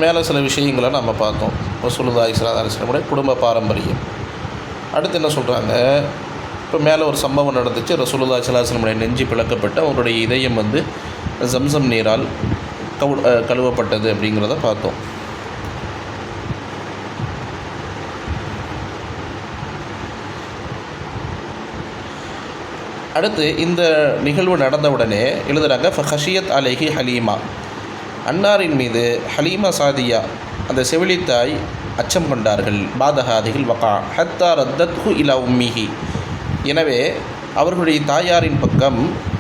மேலே சில விஷயங்களை நம்ம பார்த்தோம். ரசூலுல்லாஹி ஸல்லல்லாஹு அலைஹி வஸல்லம் குடும்ப பாரம்பரியம். அடுத்து என்ன சொல்கிறாங்க, இப்போ மேலே ஒரு சம்பவம் நடந்துச்சு. ரசூலுல்லாஹி ஸல்லல்லாஹு அலைஹி வஸல்லம் நெஞ்சு பிளக்கப்பட்ட அவருடைய இதயம் ஜம்சம் நீரால் கழுவப்பட்டது அப்படிங்கிறத பார்த்தோம். அடுத்து இந்த நிகழ்வு நடந்தவுடனே எழுதுகிறாங்க, ஃபஹஷியத் அலைஹி ஹலீமா, அன்னாரின் மீது ஹலீமா சாதியா அந்த செவிலித்தாய் அச்சம் கொண்டார்கள். பாதஹாதிகள் வகா ஹத்தா ரத்தத்ஹு இலா உம்மிஹி, எனவே அவர்களுடைய தாயாரின் பக்கம்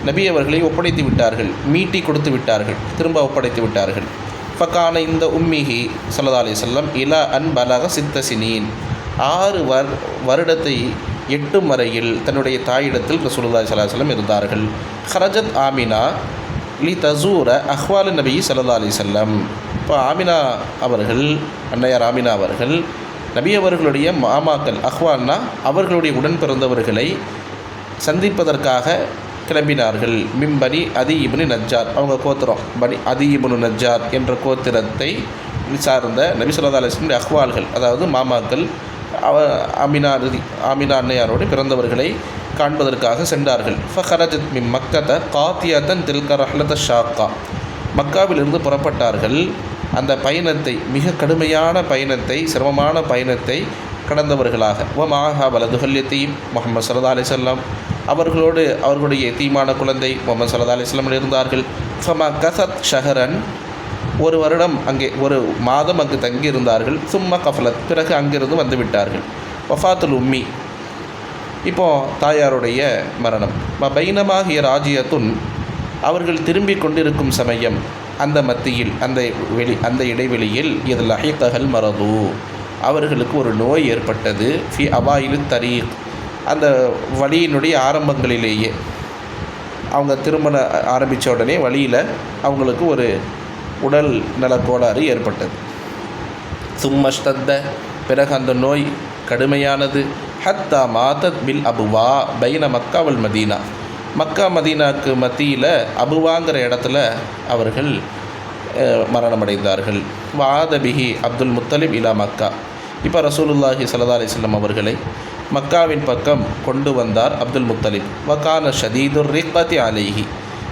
நபி அவர்களை ஒப்படைத்து விட்டார்கள், மீட்டி கொடுத்து விட்டார்கள், திரும்ப ஒப்படைத்து விட்டார்கள். ஃபகான இந்த உம்மிஹி ஸல்லல்லாஹு அலைஹி வஸல்லம் இலா அன் பலக சித்த சினீன், 6 வருடத்தை எட்டும் வரையில் தன்னுடைய தாயிடத்தில் ரசூலுல்லாஹி ஸல்லல்லாஹு அலைஹி வஸல்லம் இருந்தார்கள். ஹரஜத் ஆமினா லி தசூர அஹ்வால் நபி ஸல்லல்லாஹு அலைஹி வஸல்லம், இப்போ ஆமினா அவர்கள், அன்னையார் ஆமினா அவர்கள் நபி அவர்களுடைய மாமாக்கள், அஹ்வால்னா அவர்களுடைய உடன் பிறந்தவர்களை சந்திப்பதற்காக கிளம்பினார்கள். மிம்பனி அதி இப்னு நஜ்ஜார், அவங்க கோத்திரம் பனி அதி இப்னு நஜ்ஜார் என்ற கோத்திரத்தை சார்ந்த நபி ஸல்லல்லாஹு அலைஹி வஸல்லம் அஹ்வால்கள், அதாவது மாமாக்கள், ஆமினா அன்னையாரோடு பிறந்தவர்களை காண்பதற்காக சென்றார்கள். ஃபஹரஜத் மின் மக்கத காத்தியத்தன் தில்க ரஹ்லத ஷாக்கா, மக்காவிலிருந்து புறப்பட்டார்கள். அந்த பயணத்தை, மிக கடுமையான பயணத்தை, சிரமமான பயணத்தை கடந்தவர்களாக. வமாஹா வலதுஹல் யதீம் முஹம்மது ஸல்லல்லாஹு அலைஹி வஸல்லம், அவர்களோடு அவர்களுடைய யதீமான குழந்தை முஹம்மது ஸல்லல்லாஹு அலைஹி வஸல்லம் இருந்தார்கள். ஃபமா கஸத் ஷஹரன், ஒரு வருடம் அங்கே, ஒரு மாதம் அங்கு தங்கியிருந்தார்கள். சும்மா கஃபலத், பிறகு அங்கிருந்து வந்து விட்டார்கள். வஃபாத்துல் உம்மி, இப்போது தாயாருடைய மரணம். பைனமாகிய ராஜியத்துன், அவர்கள் திரும்பி கொண்டிருக்கும் சமயம், அந்த மத்தியில், அந்த இடைவெளியில் இதில் லஹிகஹல் மரது, அவர்களுக்கு ஒரு நோய் ஏற்பட்டது. ஃபி அவாயிலு தரீக், அந்த வழியினுடைய ஆரம்பங்களிலேயே, அவங்க திருமணம் ஆரம்பித்த உடனே வழியில் அவங்களுக்கு ஒரு உடல் நலக்கோளாறு ஏற்பட்டது. சும்மஷ்தத்த, பிறகு அந்த நோய் கடுமையானது. ஹத்தா மாதத் பில் அபுவா பைன மக்கா வல் மதீனா, மக்கா மதீனாவுக்கு மத்தியில் அபுவாங்கிற இடத்துல அவர்கள் மரணமடைந்தார்கள். வாதபிஹி அப்துல் முத்தலிப் இலா மக்கா, இப்போ ரசூலுல்லாஹி ஸல்லல்லாஹு அலைஹி வஸல்லம் அவர்களை மக்காவின் பக்கம் கொண்டு வந்தார் அப்துல் முத்தலிப். வகான ஷதீதுர் ரிக்பதி அலைஹி,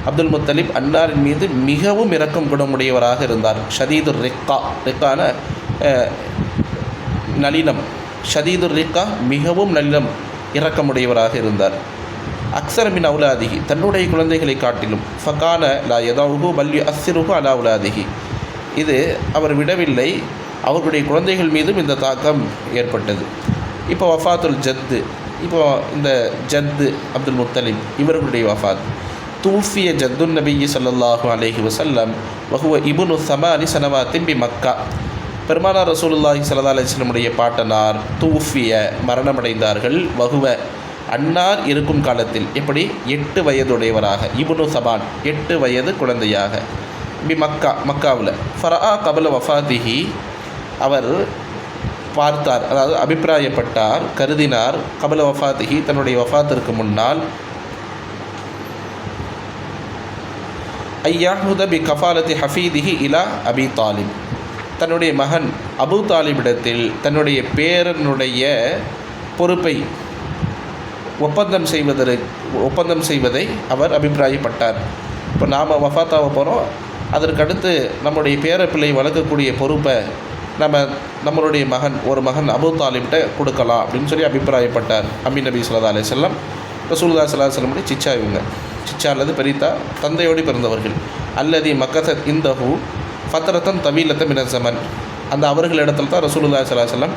அப்துல் முத்தலிப் அன்னாரின் மீது மிகவும் இரக்கம் குணமுடையவராக இருந்தார். ஷதீதுர் ரிக்கா, ரிக்கான நளினம், ஷதீதுர் ரிக்கா மிகவும் நளினம், இரக்கமுடையவராக இருந்தார். அக்ஸர மின் அவுலாதிகி, தன்னுடைய குழந்தைகளை காட்டிலும். ஃபகான லா யதவுஹு பல் யுஅஸ்ஸிருஹு அலா அவுலாதிகி, இது அவர் விடவில்லை, அவர்களுடைய குழந்தைகள் மீதும் இந்த தாக்கம் ஏற்பட்டது. இப்போ வஃபாத்துல் ஜத்து, இப்போது இந்த ஜத்து அப்துல் முத்தலிப் இவர்களுடைய வஃபாத். தூஃபிய ஜத்துன் நபி ஸல்லல்லாஹு அலைஹி வஸல்லம் வஹுவ இப்னு 8 சனவாத்தின் பி மக்கா, பெருமானார் ரசூலுல்லாஹி ஸல்லல்லாஹு அலைஹி வஸல்லமுடைய பாட்டனார் தூஃபிய, மரணமடைந்தார்கள். வஹுவ, அன்னார் இருக்கும் காலத்தில், எப்படி 8 வயதுடையவராக, இப்னு 7 8 வயது குழந்தையாக, பி மக்கா, மக்காவில். ஃபரஆ கபல வஃபாதிஹி, அவர் பார்த்தார், அதாவது அபிப்பிராயப்பட்டார், கருதினார். கபல வஃபாதிஹி, தன்னுடைய வஃபாத்திற்கு முன்னால், ஐயாஹுத பி கஃபாலத்தி ஹஃபீதிஹி இலா அபி தாலிப், தன்னுடைய மகன் அபு தாலிபிடத்தில் தன்னுடைய பேரனுடைய பொறுப்பை ஒப்பந்தம் செய்வதை அவர் அபிப்பிராயப்பட்டார். இப்போ நாம் வஃபாத்தாக போகிறோம், அதற்கடுத்து நம்முடைய பேரப்பிள்ளை வளர்க்கக்கூடிய பொறுப்பை நம்மளுடைய ஒரு மகன் அபு தாலிப்கிட்ட கொடுக்கலாம் அப்படின்னு சொல்லி அபிப்பிராயப்பட்டார். அமீன் நபி ஸல்லல்லாஹு அலைஹி வஸல்லம், ரசூலுல்லாஹி ஸல்லல்லாஹு அலைஹி வஸல்லம் சிச்சா, இவங்க சிச்சா அல்லது பெரித்தா, தந்தையோடு பிறந்தவர்கள். அல்லதி மக்கத் இந்தஹு ஃபத்ரத்தன் தவீலத்த மின ஸமன், அந்த அவர்களிடத்தில் தான் ரசூலுல்லாஹி ஸல்லல்லாஹு அலைஹி வஸல்லம்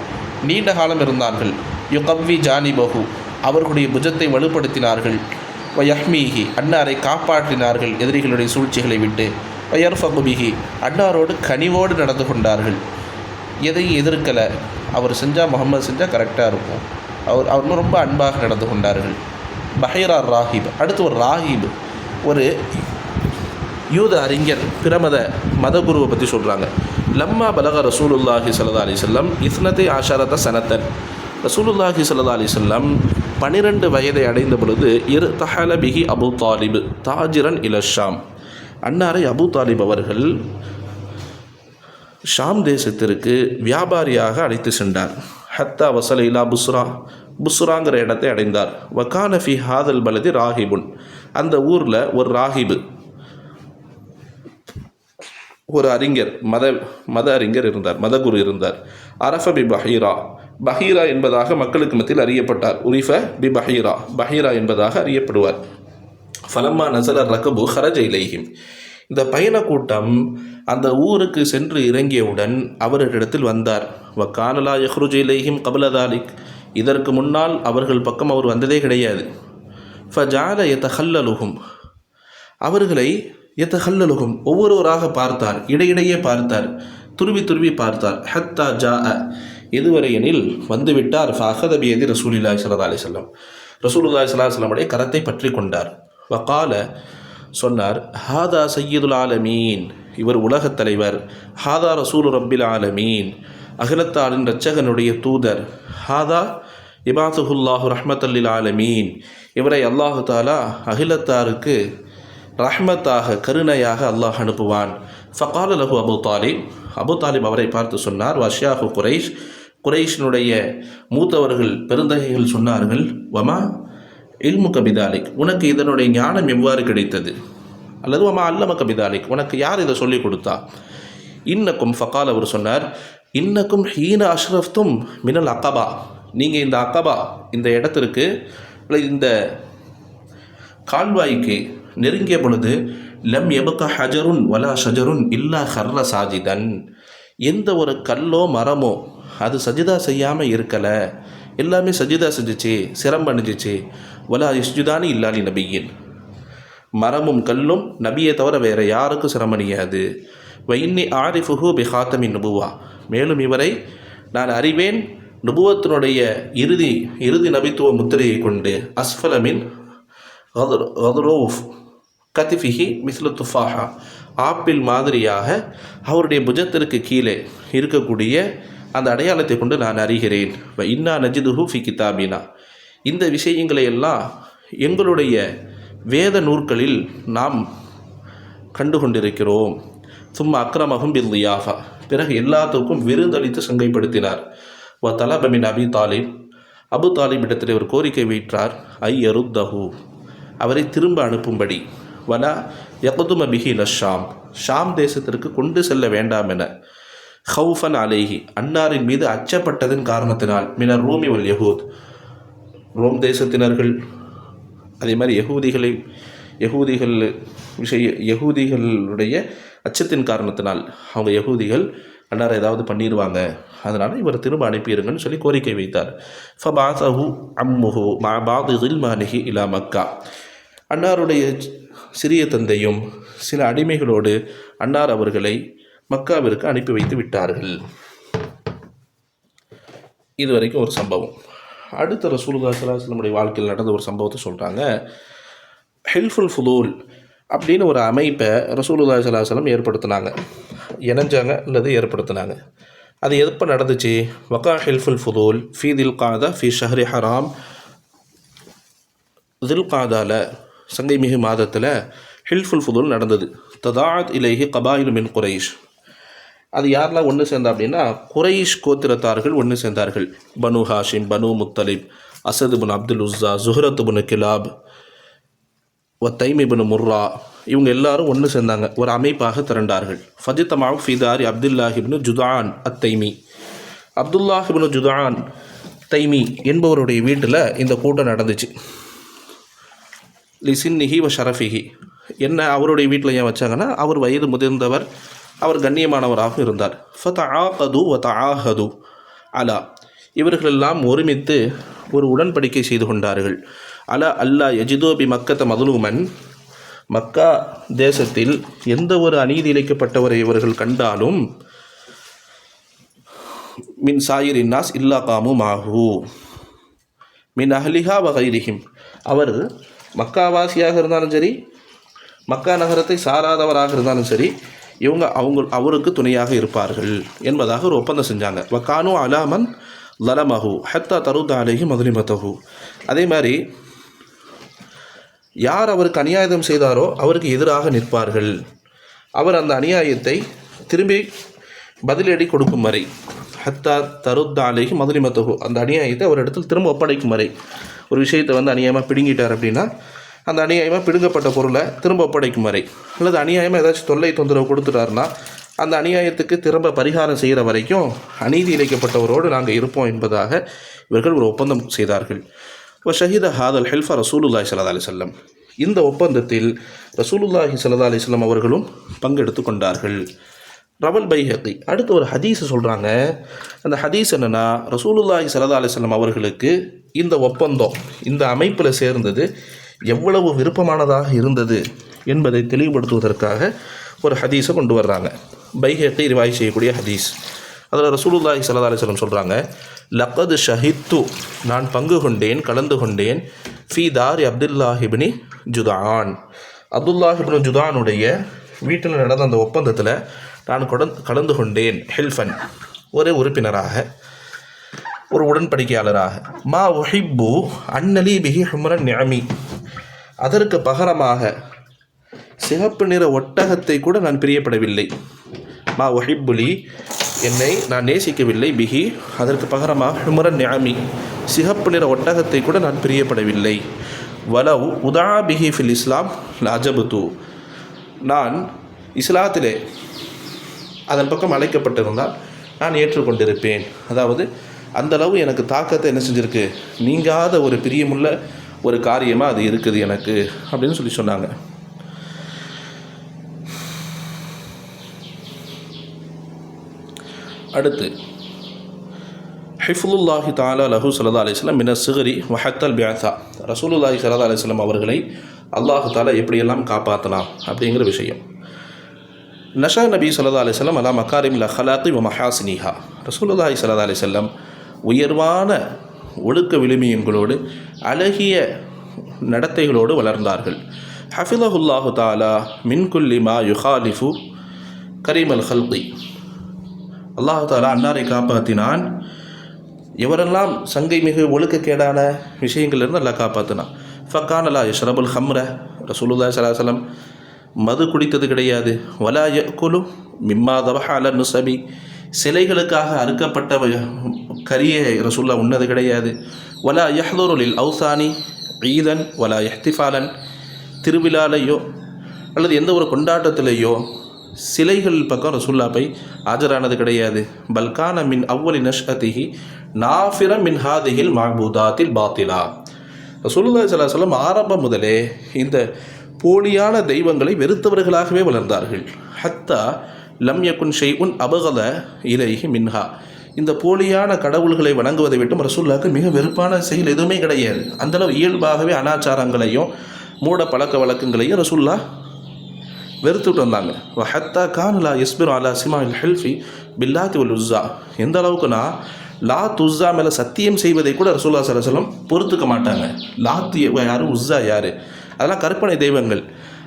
நீண்ட காலம் இருந்தார்கள். யுகவ்வி ஜானிபஹு, அவர்களுடைய புஜத்தை வலுப்படுத்தினார்கள். வயஹ்மீஹி, அன்னாரை காப்பாற்றினார்கள் எதிரிகளுடைய சூழ்ச்சிகளை விட்டு. வயர்ஃபகு பிஹி, அன்னாரோடு கனிவோடு நடந்து கொண்டார்கள், எதையும் எதிர்க்கலை. அவர் செஞ்சால், முகமது செஞ்சால் கரெக்டாக இருக்கும். அவர் ரொம்ப அன்பாக நடந்து கொண்டார்கள். பஹைரா ராஹிப், அடுத்து ஒரு ராஹிப், ஒரு யூத அறிஞர், பிரமத மதகுருவை பற்றி சொல்கிறாங்க. லம்மா பலக ரசூலுல்லாஹி ஸல்லல்லாஹு அலைஹி வஸல்லம் 12 சனத்தன், ரசூலுல்லாஹி ஸல்லல்லாஹு அலைஹி வஸல்லம் 12 வயதை அடைந்த பொழுது இர்தஹல பிஹி அபு தாலிப் தாஜிரன் இல ஷாம், அன்னாரை அபு தாலிப் அவர்கள் ஷாம் தேசத்திற்கு வியாபாரியாக அழைத்து சென்றார். ஹத்தா வசல இலா புஸ்ராங்கிற இடத்தை அடைந்தார். வக்கான ஃபி ஹாதல் பலதி ராஹிபுன், அந்த ஊரில் ஒரு ராஹிபு, ஒரு அறிஞர், மத அறிஞர் இருந்தார், மதகுரு இருந்தார். அரஃப பி பஹீரா, பஹீரா என்பதாக மக்களுக்கு மத்தியில் அறியப்பட்டார். உரிஃப பி பஹீரா, பஹீரா என்பதாக அறியப்படுவார். ஃபலம்மா நசல ரகபு ஹரஜ இலைஹிம், இந்த பயண கூட்டம் அந்த ஊருக்கு சென்று இறங்கியவுடன் அவரிடத்தில் வந்தார். வக்கானலா யஹ்ருஜ இலைஹிம் கபல தாலிக், இதற்கு முன்னால் அவர்கள் பக்கம் அவர் வந்ததே கிடையாது. ஃபஜால யதஹல்லலுஹும், அவர்களை யதஹல்லலுஹும் ஒவ்வொருவராக பார்த்தார், இடையிடையே பார்த்தார், துருவி துருவி பார்த்தார். ஹத்தா ஜாஅ, இதுவரை எனில் வந்துவிட்டார். ஃபஅஹத பியதி ரசூலில்லாஹி ஸல்லல்லாஹு அலைஹி வஸல்லம், ரசூலுல்லாஹி ஸல்லல்லாஹு அலைஹி வஸல்லம் கரத்தை பற்றி கொண்டார். வகால, சொன்னார், ஹாதா சய்யிதுல் ஆலமீன், இவர் உலகத் தலைவர். ஹாதா ரசூலு ரப்பில் ஆலமீன், அகிலத்தாரின் இரட்சகனுடைய தூதர். ஹாதா இபாத்துஹுல்லாஹு ரஹ்மத்தல்லில் ஆலமீன், இவரை அல்லாஹு தாலா அகிலத்தாருக்கு ரஹ்மத்தாக, கருணையாக அல்லாஹ் அனுப்புவான். ஃபகால லஹு அபு தாலிப், அபு தாலிப் அவரை பார்த்து சொன்னார், வஷ்யாஹு குரைஷ், குரைஷினுடைய மூத்தவர்கள் பெருந்தகைகள் சொன்னார்கள், வமா இல்மு கபிதாலிக், உனக்கு இதனுடைய ஞானம் எவ்வாறு கிடைத்தது, அல்லது வமா அல்லம கபிதாலிக், உனக்கு யார் இதை சொல்லிக் கொடுத்தா. இன்னக்கும், ஃபகால் அவர் சொன்னார், இன்னக்கும் ஹீன அஷ்ரஃப்தும் மினல் அக்கபா, நீங்கள் இந்த அக்கபா, இந்த இடத்திற்கு, இந்த கால்வாய்க்கு நெருங்கிய பொழுது, லம் எபுக ஹஜருன் வலா ஷஜருன் இல்லா ஹர்ர சாஜிதன், எந்த ஒரு கல்லோ மரமோ அது சஜிதா செய்யாமல் இருக்கலை, எல்லாமே சஜிதா செஞ்சிச்சு, சிரம் பண்ணிச்சிச்சு. வலா இஸ்ஜுதானி இல்லாலி நபியின், மரமும் கல்லும் நபியை தவிர வேறு யாருக்கும் சிரமணியாது. வைன்னி ஆரிஃபுஹு பி ஹாத்தமின் நுபுவா, மேலும் இவரை நான் அறிவேன் நுபுவத்தினுடைய இறுதி நபித்துவ முத்திரையை கொண்டு. அஸ்ஃபலமின் கதுரோஃப் கதிஃபிஹி மிஸ்லு துஃபாஹா, ஆப்பிள் மாதிரியாக அவருடைய புஜத்திற்கு கீழே இருக்கக்கூடிய அந்த அடையாளத்தை கொண்டு நான் அறிகிறேன். இன்னா நஜிதுஹு ஃபி கிதாபினா, இந்த விஷயங்களை எல்லாம் எங்களுடைய வேத நூற்களில் நாம் கண்டு கொண்டிருக்கிறோம். சும்மா அக்ரமஹும் பில் லியாஃபா, பிறகு எல்லாத்துக்கும் விருந்தளித்து சங்கைப்படுத்தினார். வ தலபமின் அபி தாலிப், அபு தாலிப் இடத்தில் ஒரு கோரிக்கை வைத்தார். ஐயருத்தஹு, அவரை திரும்ப அனுப்பும்படி. வலா யக்தும பிஹி லஷாம், ஷாம் தேசத்திற்கு கொண்டு செல்ல வேண்டாம் என. ஹவுஃபன் அலைஹி, அன்னாரின் மீது அச்சப்பட்டதன் காரணத்தினால். மினர் ரூமி வல் யஹூத், ரோம் தேசத்தினர்கள், அதே மாதிரி யகூதிகளுடைய அச்சத்தின் காரணத்தினால், அவங்க யகூதிகள் அன்னாரை ஏதாவது பண்ணிடுவாங்க, அதனால் இவர் திரும்ப அனுப்பிடுங்கன்னு சொல்லி கோரிக்கை வைத்தார். ஃபபாதஹு அம்முஹு மஅபாதி ஸில்மானிஹி இலா மக்கா, அன்னாருடைய சிறிய தந்தையும் சில அடிமைகளோடு அன்னார் அவர்களை மக்காவிற்கு அனுப்பி வைத்து விட்டார்கள். இதுவரைக்கும் ஒரு சம்பவம். அடுத்த ரசூலுல்லாஹி ஸல்லல்லாஹு அலைஹி வஸல்லம் வாழ்க்கையில் நடந்த ஒரு சம்பவத்தை சொல்கிறாங்க. ஹில்ஃபுல் ஃபுதூல் அப்படின்னு ஒரு அமைப்பை ரசூலுல்லாஹி ஸல்லல்லாஹு அலைஹி வஸல்லம் ஏற்படுத்தினாங்க, இணைஞ்சாங்க அல்லது ஏற்படுத்தினாங்க. அது எப்போ நடந்துச்சு? வகா ஹில்ஃபுல் ஃபுதூல் ஃபி தில் காதா ஃபி ஷஹ்ரி ஹராம், தில் காதாவில் சங்கை மிகு மாதத்தில் ஹில்ஃபுல் ஃபுதூல் நடந்தது. ததாஅத் இலைஹி கபாயிலு மின் குரைஷ், அது யாரெல்லாம் ஒன்று சேர்ந்தா அப்படின்னா, குரைஷ் கோத்திரத்தார்கள் ஒன்று சேர்ந்தார்கள். பனு ஹாஷிம், பனு முத்தலிப், அசது பின் அப்துல் உஸ்ஸா, ஜுஹரத்து பின் கிலாப், தைமி பின் முர்ரா, இவங்க எல்லாரும் ஒன்று சேர்ந்தாங்க, ஒரு அமைப்பாக திரண்டார்கள். ஃபஜித்தமாவு ஃபிதாரி அப்துல்லாஹிபின் ஜுதான் அத்தைமி, அப்துல்லாஹிபின் ஜுதான் தைமி என்பவருடைய வீட்டில் இந்த கூட்டம் நடந்துச்சு. லிசின்னிஹி வ ஷரஃபிஹி, என்ன அவருடைய வீட்டில் ஏன் வச்சாங்கன்னா, அவர் வயது முதிர்ந்தவர், அவர் கண்ணியமானவராக இருந்தார். ஃபதஆகது வ தஆஹது அலா, இவர்களெல்லாம் ஒருமித்து ஒரு உடன்படிக்கை செய்து கொண்டார்கள். அலா அல்லா யஜிதோ பி மக்கத்த மதுலூமன், மக்கா தேசத்தில் எந்த ஒரு அநீதி இழைக்கப்பட்டவரை இவர்கள் கண்டாலும், மின் சாயிரின் நாஸ் இல்லா காமு மாஹூ மின் அஹ்லிஹா வ கைரிஹிம், அவர் மக்காவாசியாக இருந்தாலும் சரி, மக்கா நகரத்தை சாராதவராக இருந்தாலும் சரி, இவங்க அவருக்கு துணையாக இருப்பார்கள் என்பதாக ஒரு ஒப்பந்தம் செஞ்சாங்க. வக்கானு அலாமன் லலமஹு ஹத்தா தருத் அலைஹி மதுலிமத்தஹு, அதே மாதிரி யார் அவருக்கு அநியாயம் செய்தாரோ அவருக்கு எதிராக நிற்பார்கள், அவர் அந்த அநியாயத்தை திரும்பி பதிலடி கொடுக்கும் வரை, ஹத்தா தருத்த அலைஹி மதுலிமத்தகு, அந்த அநியாயத்தை அவர் இடத்துல திரும்ப ஒப்படைக்கும் வரை. ஒரு விஷயத்தை வந்து அநியாயமாக பிடுங்கிட்டார் அப்படின்னா அந்த அநியாயமாக பிடுங்கப்பட்ட பொருளை திரும்ப ஒப்படைக்கும் வரை, அல்லது அநியாயமாக ஏதாச்சும் தொல்லை தொந்தரவு கொடுத்துட்டாருன்னா அந்த அநியாயத்துக்கு திரும்ப பரிகாரம் செய்கிற வரைக்கும் அநீதி இழைக்கப்பட்டவரோடு நாங்கள் இருப்போம் என்பதாக இவர்கள் ஒரு ஒப்பந்தம் செய்தார்கள். ஷஹீத ஹாதல் ஹெல்ஃபா ரசூலுல்லாஹி ஸல்லல்லாஹு அலைஹி வஸல்லம், இந்த ஒப்பந்தத்தில் ரசூலுல்லாஹி ஸல்லல்லாஹு அலைஹி வஸல்லம் அவர்களும் பங்கெடுத்து கொண்டார்கள். ரவல் பைஹகி அடுத்து ஒரு ஹதீஸ் சொல்கிறாங்க. அந்த ஹதீஸ் என்னென்னா, ரசூலுல்லாஹி ஸல்லல்லாஹு அலைஹி வஸல்லம் அவர்களுக்கு இந்த ஒப்பந்தம், இந்த அமைப்பில் சேர்ந்தது எவ்வளவு விருப்பமானதாக இருந்தது என்பதை தெளிவுபடுத்துவதற்காக ஒரு ஹதீஸை கொண்டு வர்றாங்க. பைஹகி ரிவாய் செய்யக்கூடிய ஹதீஸ். அதில் ரசூலுல்லாஹி ஸல்லல்லாஹு அலைஹி வஸல்லம் சொல்கிறாங்க, லக்கது ஷஹித்து, நான் பங்கு கொண்டேன், கலந்து கொண்டேன், ஃபி தாரி அப்துல்லாஹிபினி ஜுதான், அப்துல்லாஹிபின் ஜுதானுடைய வீட்டில் நடந்த அந்த ஒப்பந்தத்தில் நான் கலந்து கொண்டேன். ஹெல்ஃபன், ஒரு உறுப்பினராக, ஒரு உடன்படிக்கையாளராக. மா உஹிப்பு அன்னலி பிஹி ஹும்ரன் நிஅமி, அதற்கு பகரமாக சிகப்பு நிற ஒட்டகத்தை கூட நான் பிரியப்படவில்லை. மா உஹிப்புலி, என்னை நான் நேசிக்கவில்லை, பிஹி, அதற்கு பகரமாக ஹும்ரன் நிஅமி, சிகப்பு நிற ஒட்டகத்தை கூட நான் பிரியப்படவில்லை. வலவ் உதா பிஹி ஃபில் இஸ்லாம் லஅஜபது, நான் இஸ்லாத்திலே அதன் பக்கம் அழைக்கப்பட்டிருந்தால் நான் ஏற்றுக்கொண்டிருப்பேன். அதாவது அந்தளவு எனக்கு தாக்கத்தை என்ன செஞ்சுருக்கு, நீங்காத ஒரு பிரியமுள்ள ஒரு காரியமாக அது இருக்குது எனக்கு அப்படின்னு சொல்லி சொன்னாங்க. அடுத்து ஹிஃபுலுல்லாஹி தஆலா லஹு ஸல்லல்லாஹு அலைஹி வஸல்லம் மின ஸிக்ரி வ ஹத்தல் பிஅஸா, ரசூலுல்லாஹி ஸல்லல்லாஹு அலைஹி வஸல்லம் அவர்களை அல்லாஹ் தஆலா எப்படியெல்லாம் காப்பாற்றலாம் அப்படிங்கிற விஷயம். நஷா நபி ஸல்லல்லாஹு அலைஹி வஸல்லம் அலா மகாரிமில் அக்லாகி வ மஹாசினிஹா, ரசூலுல்லாஹி ஸல்லல்லாஹு அலைஹி வஸல்லம் உயர்வான ஒழுக்க விழுமியங்களோடு அழகிய நடத்தைகளோடு வளர்ந்தார்கள். ஹஃபிலஹுல்லாஹு தஆலா மின் குல்லி மா யுகாலிஃபு கரீமல் ஹல்கி, அல்லாஹ் தஆலா அன்னாரை காப்பாற்றினான், எவரெல்லாம் சங்கை மிகு ஒழுக்கக்கேடான விஷயங்கள்லேருந்து அல்லாஹ் காப்பாற்றினான். ஃபக்கான லா யஷ்ரபுல் ஹம்ர, ரசூலுல்லாஹி ஸல்லல்லாஹு அலைஹி வஸல்லம் மது குடித்தது கிடையாது. வலா யக்குலு மிம்மா தபஹ அல நுஸபி, சிலைகளுக்காக அறுக்கப்பட்ட கரியை ரசூல்லா உண்ணது கிடையாது. வலா யஹ்துரு லில் அவுசானி ஈதன் வலா இஹ்திஃபாலன், திருவிழாலையோ அல்லது எந்த ஒரு கொண்டாட்டத்திலேயோ சிலைகள் பக்கம் ரசூல்லா போய் ஆஜரானது கிடையாது. பல்கான மின் அவ்வலி நஷ்அதிஹி நாஃபிர மின் ஹாதிஹில் மஅபூதாத்தில் பாத்திலா, ரசூலுல்லாஹி ஸல்லல்லாஹு அலைஹி வஸல்லம் ஆரம்பம் முதலே இந்த போலியான தெய்வங்களை வெறுத்தவர்களாகவே வளர்ந்தார்கள். ஹத்தா லம் யகுன் ஷைஉன் அபகத இலைஹி மின்ஹா, இந்த போலியான கடவுள்களை வணங்குவதை விட்டும் ரசூலுல்லாஹ்க்கு மிக வெறுப்பான செயல் எதுவுமே கிடையாது. அந்தளவு இயல்பாகவே அனாச்சாரங்களையும் மூட பழக்க வழக்கங்களையும் ரசூலுல்லாஹ் வெறுத்துட்டு வந்தாங்க. ஹத்தா கான் லா யஸ்பிரு அலா சிமாஇல் ஹில்ஃபி பில்லாத்தி வல் உஸ்ஸா, எந்த அளவுக்குனா லாத் உஸ்ஸா மேலே சத்தியம் செய்வதை கூட ரசூலுல்லாஹி ஸல்லல்லாஹு அலைஹி வஸல்லம் பொறுத்துக்க மாட்டாங்க. லாத் யார், உஸ்ஸா யார், அதெல்லாம் கற்பனை தெய்வங்கள்.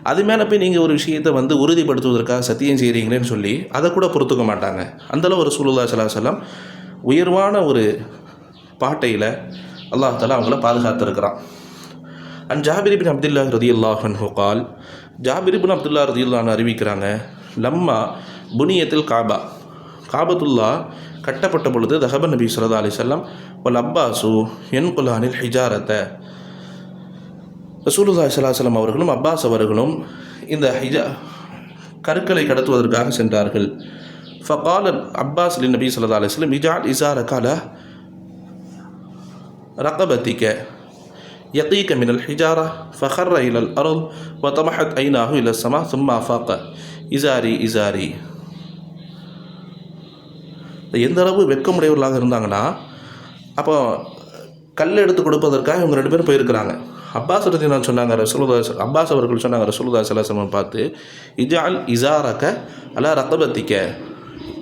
அது மேலே போய் நீங்கள் ஒரு விஷயத்தை வந்து உறுதிப்படுத்துவதற்காக சத்தியம் செய்கிறீங்களேன்னு சொல்லி அதை கூட பொறுத்துக்க மாட்டாங்க. அந்தளவு ரசூலுல்லாஹி ஸல்லல்லாஹு அலைஹி வஸல்லம் உயர்வான ஒரு பாட்டையில் அல்லாஹ் தஆலா அவங்கள பாதுகாத்திருக்கிறான். அன் ஜாபிர் இப்னு அப்துல்லாஹ் ரலியல்லாஹு அன்ஹு கால், ஜாபிர் இப்னு அப்துல்லாஹ் ரலியல்லாஹு அன்ஹு அறிவிக்கிறாங்க, லம்மா புனியத்தில் காபா, காபத்துல்லா கட்டப்பட்ட பொழுது தஹப நபி ஸல்லல்லாஹு அலைஹி வஸல்லம் வல் அப்பாஸு யன்குலானில் ஹிஜாரத்தை, ரசூலுல்லாஹி ஸல்லல்லாஹு அலைஹி வஸல்லம் அவர்களும் அப்பாஸ் அவர்களும் இந்த கற்களை கடத்துவதற்காக சென்றார்கள். ஃபகால அப்பாஸ் லின் நபி ஸல்லல்லாஹு அலைஹி வஸல்லம் இஜால் இஸாரக அலா ரகபதிக யகீக மினல் ஹிஜாரா ஃபஹர்ர இலல் அர்த் வதமஹத் ஐனாஹு இல ஸமா ثم அஃபாக இஸாரி இஸாரி. எந்த அளவு வெட்கமுடையவர்களாக இருந்தாங்கன்னா, அப்போ கல் எடுத்து கொடுப்பதற்காக இவங்க 2 பேரும் போயிருக்கிறாங்க. அப்பாஸ் ரலியல்லாஹு சொன்னாங்க, அப்பாஸ் அவர்கள் சொன்னாங்க ரசூலுல்லாஹி ஸல்லல்லாஹு அலைஹி வஸல்லம் பார்த்து, இஜால் இஸாரக அலா ரகபதிக,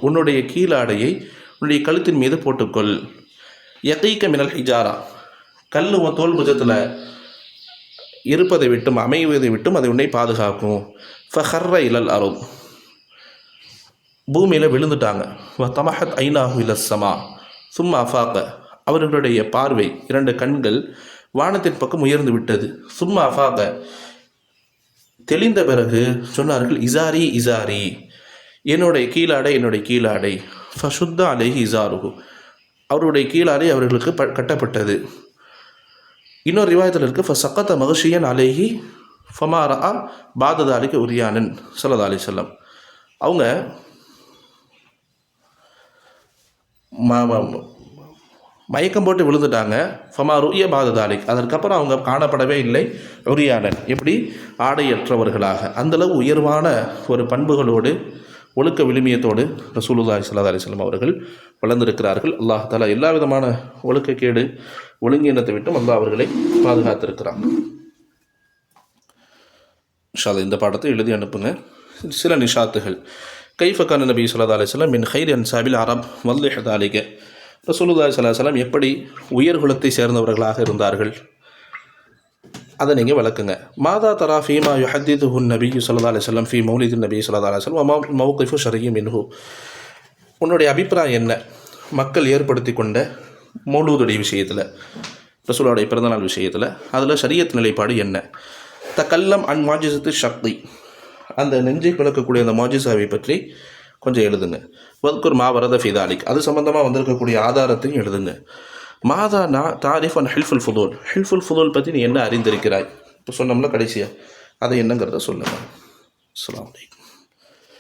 உன்னுடைய கீழாடையை உன்னுடைய கழுத்தின் மீது போட்டுக்கொள். யகீக மினல் ஹிஜாரா, கல் உன் தோல் புஜத்தில் இருப்பதை விட்டும் அமைவதை விட்டும் அதை உன்னை பாதுகாக்கும். ஃபஹர்ர இலல் அர்த், பூமியில் விழுந்துட்டாங்க. வதமஹத் ஐனாஹு இல ஸமா ثم அஃபாக, அவர்களுடைய பார்வை 2 கண்கள் வானத்தின் பக்கம் உயர்ந்து விட்டது. சும்மா அஃபாக, தெளிந்த பிறகு சொன்னார்கள், இஸாரி இஸாரி, என்னுடைய கீழாடை ஃபசுத்த அலைஹி இசாருஹு, அவருடைய கீழாடை அவர்களுக்கு கட்டப்பட்டது. இன்னொரு ரிவாயத்தில் இருக்குது ஃபசக்கத்த மகஷியன் அலைஹி ஃபமாரா பாததாலிக்கு உரியானன் ஸல்லல்லாஹு அலைஹி வஸல்லம். அவங்க மயக்கம் போட்டு விழுந்துட்டாங்க. ஃபமா ருய பாததாலிக், அதற்கப்புறம் அவங்க காணப்படவே இல்லை உரியானன், எப்படி ஆடையற்றவர்களாக. அந்தளவு உயர்வான ஒரு பண்புகளோடு ஒழுக்க விழுமியத்தோடு ரசூலுல்லாஹி ஸல்லல்லாஹு அலைஹி வஸல்லம் அவர்கள் வளர்ந்திருக்கிறார்கள். அல்லாஹ் தஆலா எல்லா விதமான ஒழுக்கக்கேடு ஒழுங்கீனத்தை விட்டும் அல்லாஹ் அவர்களை பாதுகாத்திருக்கிறான். இன்ஷா அல்லாஹ் இந்த பாடத்தை எழுதி அனுப்புங்க. சில நிஷாத்துகள். கைஃப கான நபி ஸல்லல்லாஹு அலைஹி வஸல்லம் மின் கைரி அன்சாபில் அரப் வல்லிஹ் தாலிக, ரசூலுல்லாஹி ஸல்லல்லாஹு அலைஹி வஸல்லம் எப்படி உயர்குலத்தை சேர்ந்தவர்களாக இருந்தார்கள், அதை நீங்கள் விளக்குங்க. மாதா தரா ஃபீமா யுஹத்திதுஹு நபி ஸல்லல்லாஹு அலைஹி வஸல்லம் ஃபீ மௌலிதின் நபி ஸல்லல்லாஹு அலைஹி வஸல்லம் வமா மௌகிஃபு ஷர்இ மின்ஹு, உன்னுடைய அபிப்பிராயம் என்ன மக்கள் ஏற்படுத்தி கொண்ட மௌலூதுடைய விஷயத்தில், ரசூலுடைய பிறந்தநாள் விஷயத்தில், அதில் ஷரியத் நிலைப்பாடு என்ன. தக்கல்லம் அன் மாஜிசத்து ஷக்தி, அந்த நெஞ்சை பிளக்கக்கூடிய அந்த மாஜிசாவை பற்றி கொஞ்சம் எழுதுங்க. வத்குர் மா வரத ஃபிதாலிக், அது சம்பந்தமாக வந்திருக்கக்கூடிய ஆதாரத்தையும் எழுதுங்க. மாதா தாரிஃப் அன் ஹில்ஃபுல் ஃபுதூல், ஹில்ஃபுல் ஃபுதூல் பற்றி நீ என்ன அறிந்திருக்கிறாய், இப்போ சொன்னோம்ல கடைசியாக, அதை என்னங்கிறத சொல்லுங்கள். அஸ்ஸலாமு அலைக்கும்.